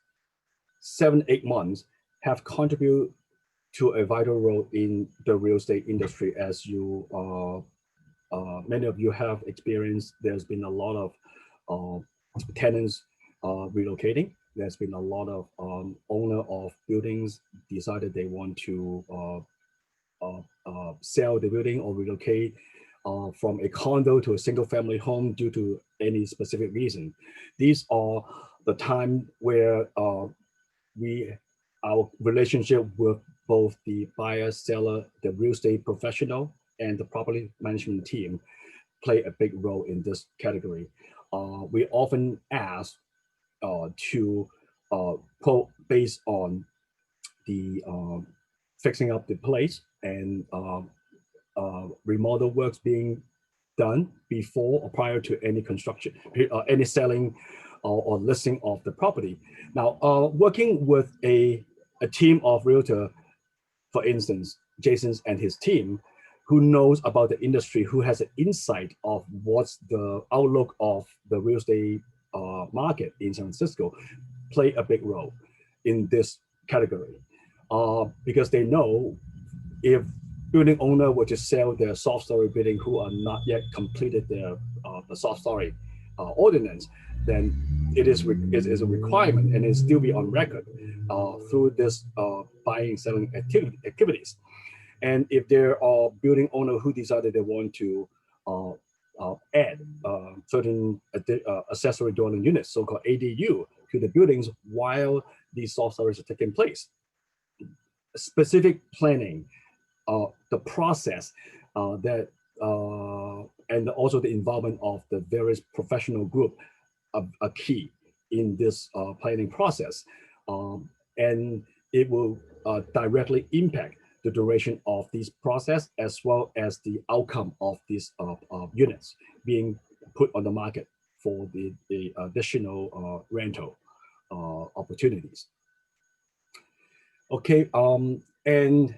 [SPEAKER 4] 7-8 months, have contributed to a vital role in the real estate industry. As you, many of you have experienced, there's been a lot of tenants relocating. There's been a lot of owner of buildings decided they want to sell the building or relocate from a condo to a single family home due to any specific reason. These are the time where our relationship with both the buyer, seller, the real estate professional, and the property management team play a big role in this category. We often ask to quote based on the fixing up the place and remodel works being done before or prior to any construction, any selling or listing of the property. Now, working with a team of realtor, for instance, Jason and his team, who knows about the industry, who has an insight of what's the outlook of the real estate market in San Francisco, play a big role in this category, because they know if building owner were to sell their soft story building who are not yet completed their the soft story ordinance, then it is a requirement and it still be on record through this buying and selling activities. And if there are building owner who decided they want to add certain accessory dwelling units, so-called ADU, to the buildings while these soft stories are taking place, specific planning, the process and also the involvement of the various professional group are key in this planning process, and it will directly impact the duration of this process as well as the outcome of these units being put on the market for the additional rental opportunities. Okay, and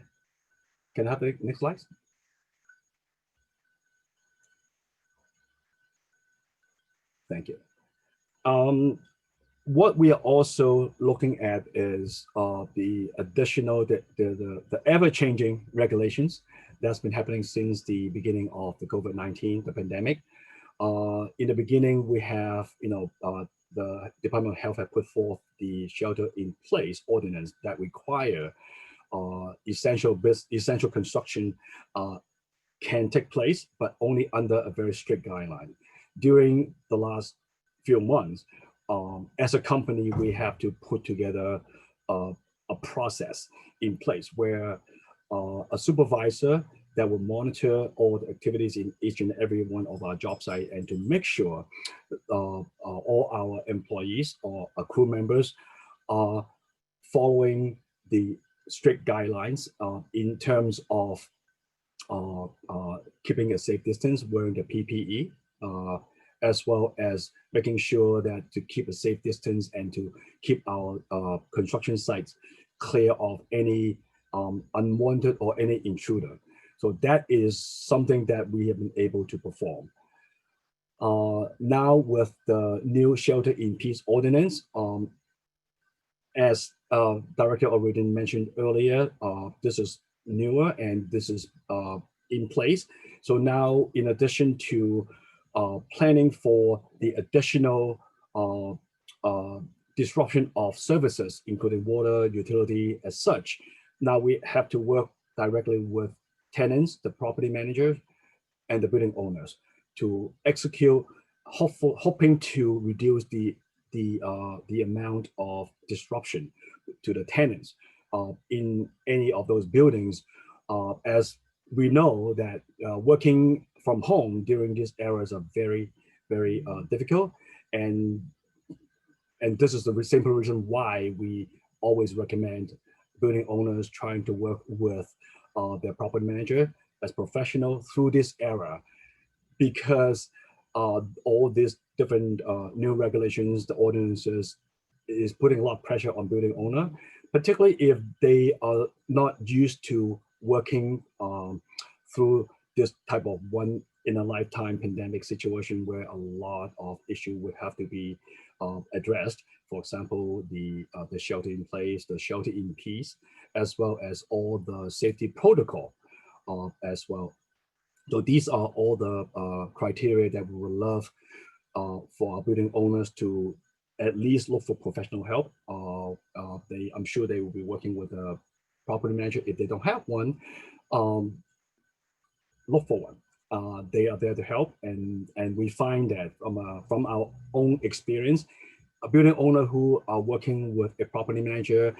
[SPEAKER 4] can I have the next slide? Thank you. What we are also looking at is the additional, the ever-changing regulations that's been happening since the beginning of the COVID-19, the pandemic. In the beginning, we have, the Department of Health had put forth the shelter in place ordinance that require essential construction can take place, but only under a very strict guideline. During the last few months, as a company, we have to put together a process in place where a supervisor that will monitor all the activities in each and every one of our job site, and to make sure all our employees or our crew members are following the strict guidelines in terms of keeping a safe distance, wearing the PPE, as well as making sure that to keep a safe distance and to keep our construction sites clear of any unwanted or any intruder. So that is something that we have been able to perform. Now with the new shelter in peace ordinance, as Director already mentioned earlier, this is newer and this is in place. So now, in addition to planning for the additional disruption of services, including water, utility, as such, now we have to work directly with tenants, the property managers, and the building owners to execute, hoping to reduce the amount of disruption to the tenants in any of those buildings, as we know that working from home during these eras are very, very difficult, and this is the simple reason why we always recommend building owners trying to work with their property manager as professional through this era, because all these different new regulations, the ordinances, is putting a lot of pressure on building owner, particularly if they are not used to working through this type of one in a lifetime pandemic situation where a lot of issues would have to be addressed. For example, the shelter in place, the shelter in peace, as well as all the safety protocol as well. So these are all the criteria that we would love for our building owners to at least look for professional help. I'm sure they will be working with a property manager. If they don't have one, look for one. They are there to help, and we find that from our own experience, a building owner who are working with a property manager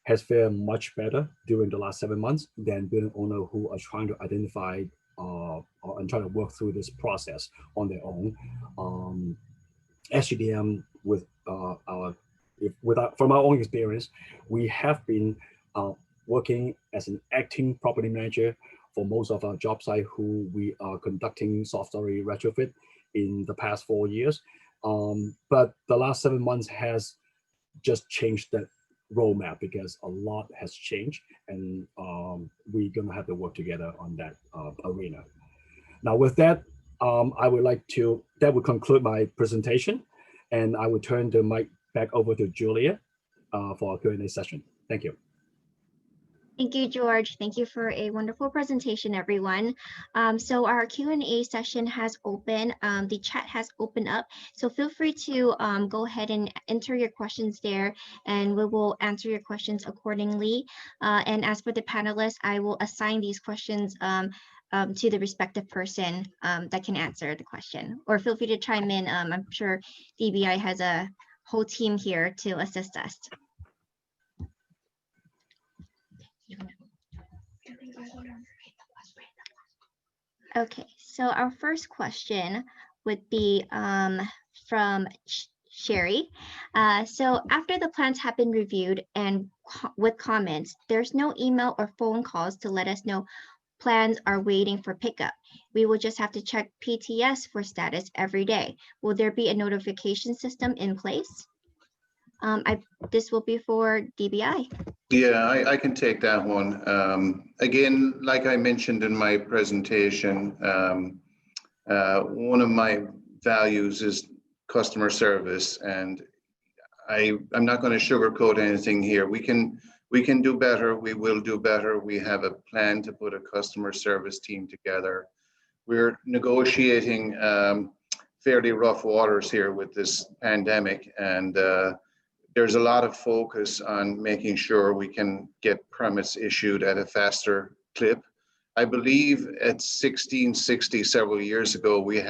[SPEAKER 4] has fared much better during the last 7 months than building owner who are trying to identify and trying to work through this process on their own. SGDM from our own experience, we have been working as an acting property manager for most of our job site who we are conducting soft story retrofit in the past 4 years. But the last 7 months has just changed that roadmap because a lot has changed, and we're gonna have to work together on that arena. Now with that, I would like to, that would conclude my presentation, and I will turn the mic back over to Julia for our Q&A session. Thank you.
[SPEAKER 1] Thank you, George. Thank you for a wonderful presentation, everyone. So our Q&A session has opened. The chat has opened up. So feel free to go ahead and enter your questions there, and we will answer your questions accordingly. And as for the panelists, I will assign these questions to the respective person that can answer the question. Or feel free to chime in. I'm sure DBI has a whole team here to assist us. Okay, so our first question would be from Sherry. So after the plans have been reviewed and with comments, there's no email or phone calls to let us know plans are waiting for pickup. We will just have to check PTS for status every day. Will there be a notification system in place? This will be for DBI.
[SPEAKER 2] Yeah, I can take that one. Again, like I mentioned in my presentation, one of my values is customer service, and I'm not going to sugarcoat anything here. We can do better. We will do better. We have a plan to put a customer service team together. We're negotiating fairly rough waters here with this pandemic, and there's a lot of focus on making sure we can get permits issued at a faster clip. I believe at 1660 several years ago, we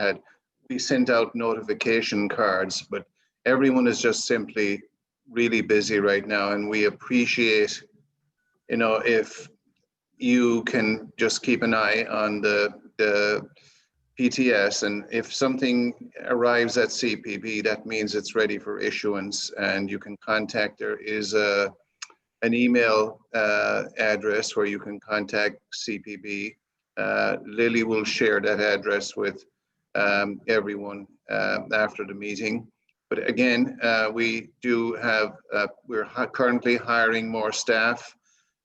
[SPEAKER 2] sent out notification cards, but everyone is just simply really busy right now, and we appreciate, you know, if you can just keep an eye on the PTS, and if something arrives at CPB, that means it's ready for issuance, and you can contact. There is an email address where you can contact CPB. Lily will share that address with everyone after the meeting. But again, we do have, we're currently hiring more staff.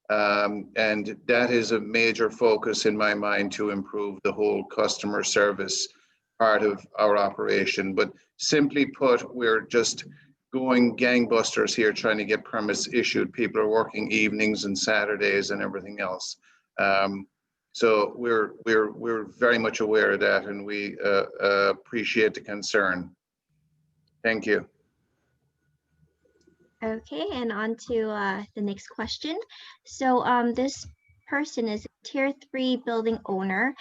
[SPEAKER 2] And that is a major focus in my mind to improve the whole customer service part of our operation. But simply put, we're just going gangbusters here trying to get permits issued. People are working evenings and Saturdays and everything else. So we're very much aware of that, and we appreciate the concern. Thank you.
[SPEAKER 1] Okay, and on to the next question. So this person is a tier 3 building owner.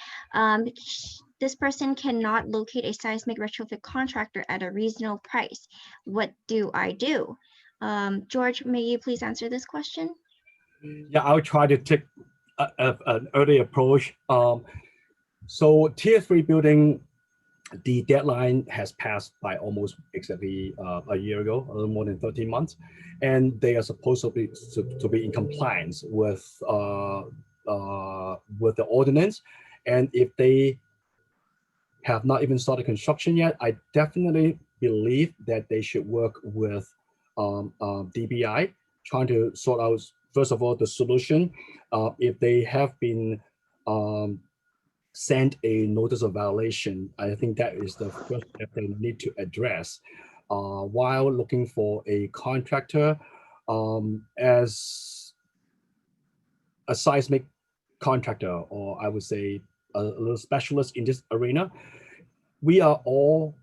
[SPEAKER 1] This person cannot locate a seismic retrofit contractor at a reasonable price. What do I do? George, may you please answer this question?
[SPEAKER 4] Yeah, I'll try to take an early approach. So tier 3 building, the deadline has passed by almost exactly a year ago, a little more than 13 months, and they are supposed to be in compliance with the ordinance. And if they have not even started construction yet, I definitely believe that they should work with DBI, trying to sort out, first of all, the solution. If they have been sent a notice of violation, I think that is the first step they need to address. While looking for a contractor, as a seismic contractor, or I would say a little specialist in this arena, we are all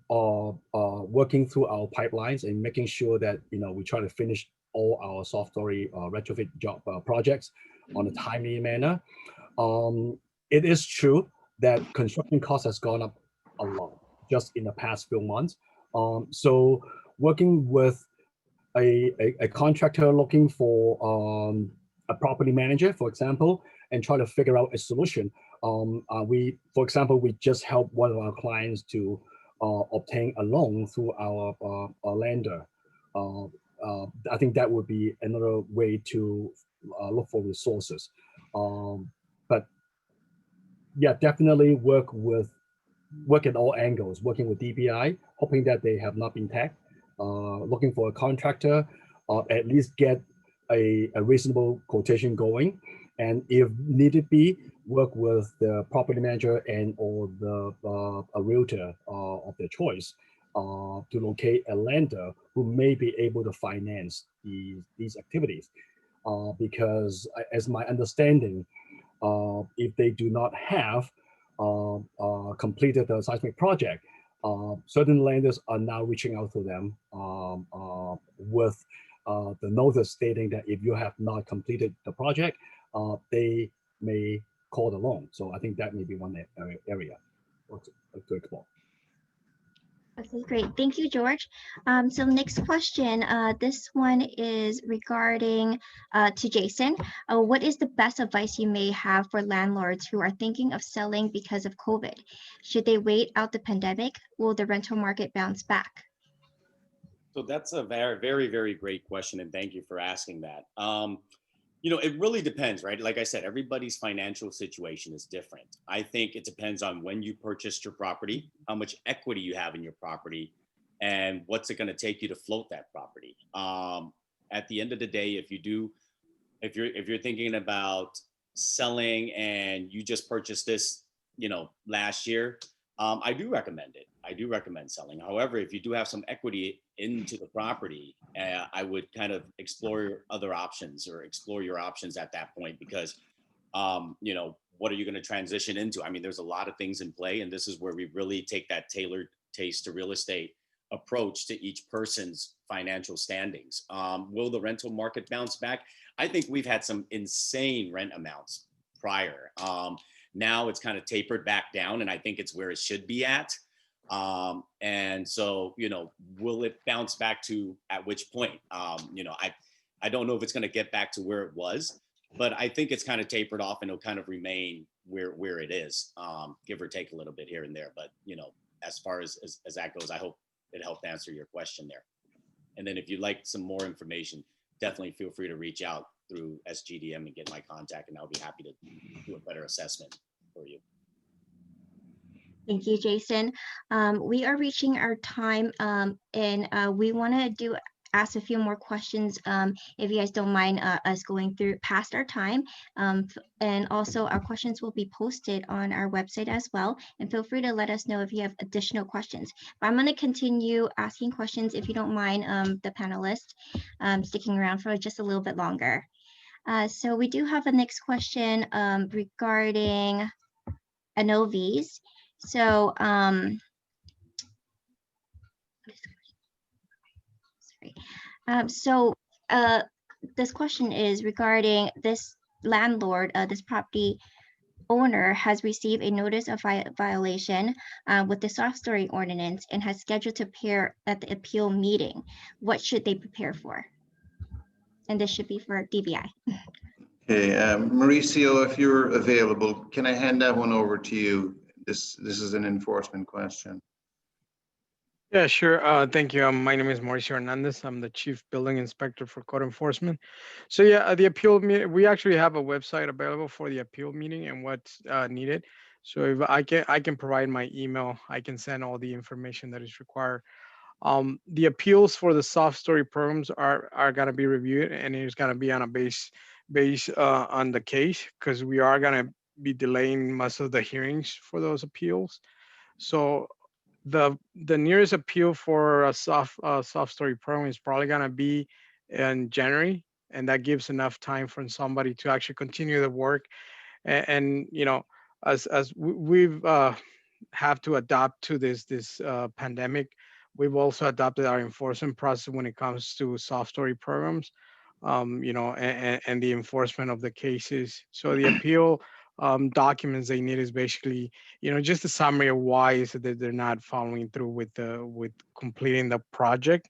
[SPEAKER 4] working through our pipelines and making sure that we try to finish all our soft story retrofit job projects on a timely manner. It is true that construction cost has gone up a lot just in the past few months. So working with a contractor looking for a property manager, for example, and try to figure out a solution. For example, we just helped one of our clients to obtain a loan through our lender. I think that would be another way to look for resources. But yeah, definitely work at all angles, working with DBI, hoping that they have not been tagged, looking for a contractor, at least get a reasonable quotation going. And if needed be, work with the property manager and or a realtor of their choice to locate a lender who may be able to finance these activities. Because as my understanding, if they do not have completed the seismic project, certain lenders are now reaching out to them with the notice stating that if you have not completed the project, they may call the loan. So I think that may be one area to explore.
[SPEAKER 1] Okay, great. Thank you, George. So next question, this one is regarding to Jason. What is the best advice you may have for landlords who are thinking of selling because of COVID? Should they wait out the pandemic? Will the rental market bounce back?
[SPEAKER 3] So that's a very, very, very great question, and thank you for asking that. It really depends, right? Like I said, everybody's financial situation is different. I think it depends on when you purchased your property, how much equity you have in your property, and what's it going to take you to float that property. At the end of the day, if you're thinking about selling and you just purchased this, last year, I do recommend it. I do recommend selling. However, if you do have some equity into the property, I would kind of explore other options or explore your options at that point, because, what are you going to transition into? I mean, there's a lot of things in play, and this is where we really take that tailored taste to real estate approach to each person's financial standings. Will the rental market bounce back? I think we've had some insane rent amounts prior. Now it's kind of tapered back down, and I think it's where it should be at. And so, will it bounce back to at which point? I don't know if it's going to get back to where it was, but I think it's kind of tapered off and it'll kind of remain where it is, give or take a little bit here and there. But, as far as that goes, I hope it helped answer your question there. And then if you'd like some more information, definitely feel free to reach out through SGDM and get my contact, and I'll be happy to do a better assessment for you.
[SPEAKER 1] Thank you, Jason. We are reaching our time, and we want to do ask a few more questions if you guys don't mind us going through past our time. And also our questions will be posted on our website as well. And feel free to let us know if you have additional questions. But I'm going to continue asking questions if you don't mind, the panelists sticking around for just a little bit longer. So we do have a next question regarding ANOVs. So this question is regarding this landlord, this property owner has received a notice of violation with the soft story ordinance and has scheduled to appear at the appeal meeting. What should they prepare for? And this should be for DBI.
[SPEAKER 2] Okay, Mauricio, if you're available, can I hand that one over to you? This is an enforcement question.
[SPEAKER 5] Yeah, sure. Thank you. My name is Mauricio Hernandez. I'm the Chief Building Inspector for Code Enforcement. So yeah, the appeal meeting, we actually have a website available for the appeal meeting and what's needed. So if I can provide my email, I can send all the information that is required. The appeals for the soft story programs are gonna be reviewed, and it's gonna be on a base on the case, because we are gonna be delaying most of the hearings for those appeals. So the nearest appeal for a soft story program is probably gonna be in January, and that gives enough time for somebody to actually continue the work. And you know, as we've have to adapt to this pandemic, we've also adopted our enforcement process when it comes to soft story programs, you know, and the enforcement of the cases. So the appeal documents they need is basically, you know, just a summary of why is it that they're not following through with completing the project.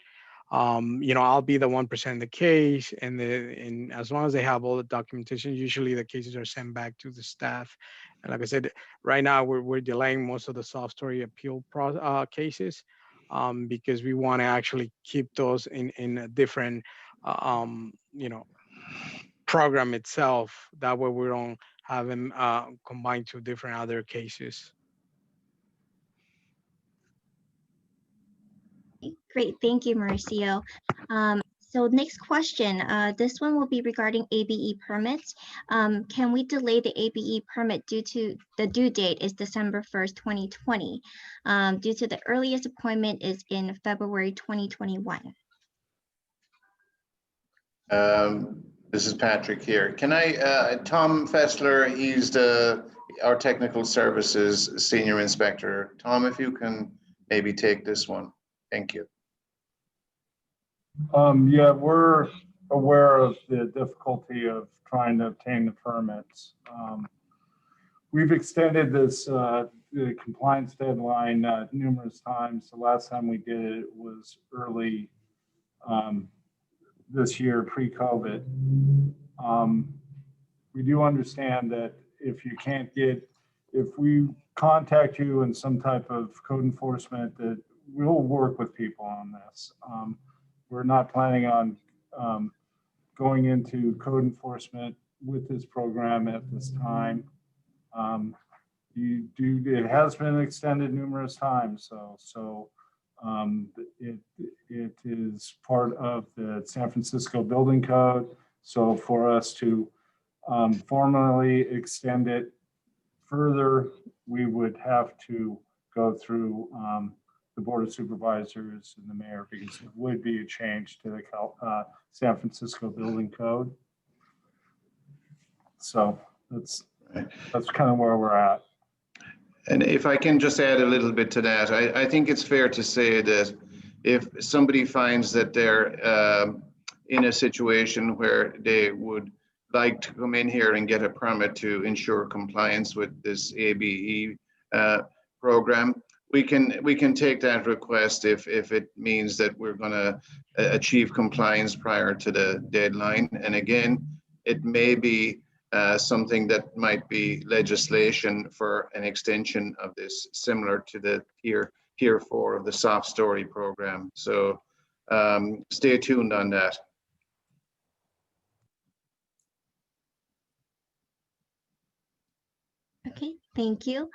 [SPEAKER 5] You know, I'll be the one presenting the case, and as long as they have all the documentation, usually the cases are sent back to the staff. And like I said, right now we're delaying most of the soft story appeal cases because we want to actually keep those in a different, you know, program itself. That way we don't have them combined to different other cases.
[SPEAKER 1] Great, thank you, Mauricio. So next question, this one will be regarding ABE permits. Can we delay the ABE permit due to the due date is December 1st, 2020, due to the earliest appointment is in February 2021?
[SPEAKER 2] This is Patrick here. Can Tom Fessler, he's our technical services senior inspector. Tom, if you can maybe take this one. Thank you.
[SPEAKER 6] Yeah, we're aware of the difficulty of trying to obtain the permits. We've extended this the compliance deadline numerous times. The last time we did it was early this year, pre-COVID. We do understand that if we contact you in some type of code enforcement, that we'll work with people on this. We're not planning on going into code enforcement with this program at this time. It has been extended numerous times, so it is part of the San Francisco Building Code. So for us to formally extend it further, we would have to go through the Board of Supervisors and the mayor, because it would be a change to the San Francisco Building Code. So that's kind of where we're at.
[SPEAKER 2] And if I can just add a little bit to that, I think it's fair to say that if somebody finds that they're in a situation where they would like to come in here and get a permit to ensure compliance with this ABE program, we can take that request if it means that we're going to achieve compliance prior to the deadline. And again, it may be something that might be legislation for an extension of this, similar to the tier 4 of the soft story program. So stay tuned on that.
[SPEAKER 1] Okay, thank you.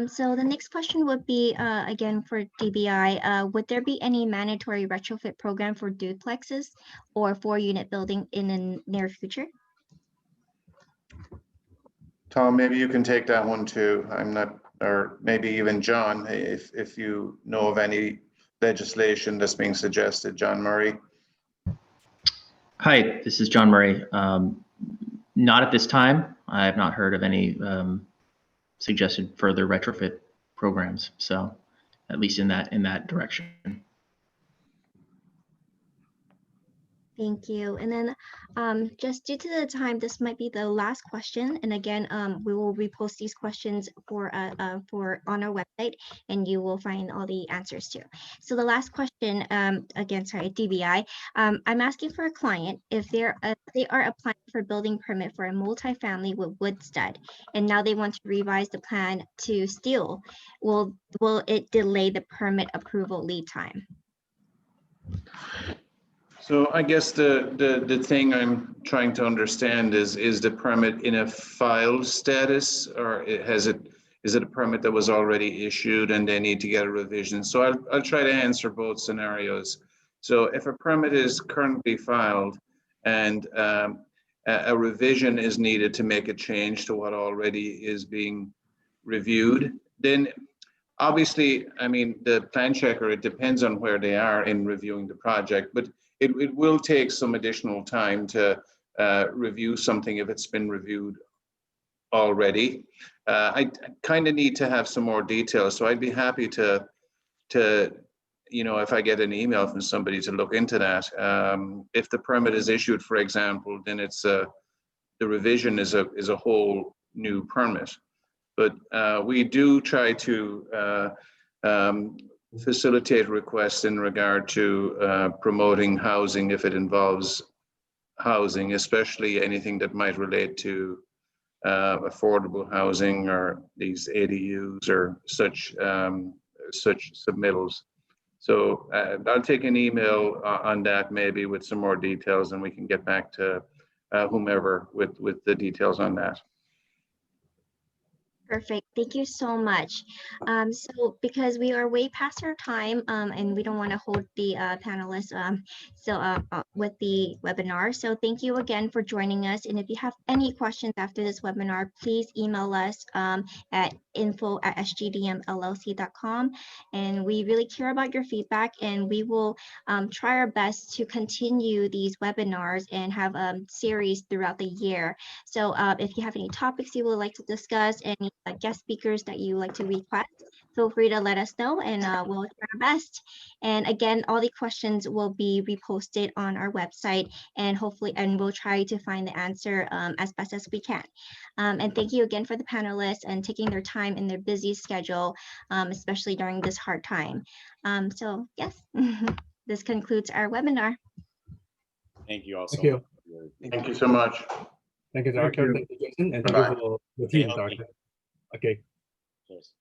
[SPEAKER 1] So the next question would be, again, for DBI, would there be any mandatory retrofit program for duplexes or 4-unit building in the near future?
[SPEAKER 2] Tom, maybe you can take that one too. I'm not, or maybe even John, if you know of any legislation that's being suggested. John Murray.
[SPEAKER 7] Hi, this is John Murray. Not at this time. I have not heard of any suggested further retrofit programs. So, at least in that direction.
[SPEAKER 1] Thank you. And then just due to the time, this might be the last question. And again, we will repost these questions for on our website, and you will find all the answers too. So the last question, again, sorry, DBI, I'm asking for a client if they are applying for building permit for a multifamily with wood stud, and now they want to revise the plan to steel. Will it delay the permit approval lead time?
[SPEAKER 2] So I guess the thing I'm trying to understand is the permit in a filed status, or is it a permit that was already issued and they need to get a revision? So I'll try to answer both scenarios. So if a permit is currently filed and a revision is needed to make a change to what already is being reviewed, then obviously, I mean, the plan checker, it depends on where they are in reviewing the project, but it will take some additional time to review something if it's been reviewed already. I kind of need to have some more details, so I'd be happy to you know, if I get an email from somebody to look into that. If the permit is issued, for example, then it's the revision is a whole new permit. But we do try to facilitate requests in regard to promoting housing if it involves housing, especially anything that might relate to affordable housing or these ADUs or such submittals. So I'll take an email on that maybe with some more details, and we can get back to whomever with the details on that.
[SPEAKER 1] Perfect. Thank you so much. So because we are way past our time, and we don't want to hold the panelists with the webinar. So thank you again for joining us. And if you have any questions after this webinar, please email us at info@sgdmllc.com. And we really care about your feedback, and we will try our best to continue these webinars and have a series throughout the year. So if you have any topics you would like to discuss, any guest speakers that you like to request, feel free to let us know, and we'll try our best. And again, all the questions will be reposted on our website, and hopefully, and we'll try to find the answer as best as we can. And thank you again for the panelists and taking their time in their busy schedule, especially during this hard time. So yes, this concludes our webinar.
[SPEAKER 3] Thank you all so
[SPEAKER 4] Thank you.
[SPEAKER 3] much.
[SPEAKER 2] Thank you so much.
[SPEAKER 4] Thank you,
[SPEAKER 6] Thank
[SPEAKER 4] Director.
[SPEAKER 6] you.
[SPEAKER 4] Thank you, Jason. And thank
[SPEAKER 2] Bye.
[SPEAKER 4] you for the
[SPEAKER 3] Stay
[SPEAKER 4] team,
[SPEAKER 3] healthy.
[SPEAKER 4] Director. Okay.
[SPEAKER 3] Cheers.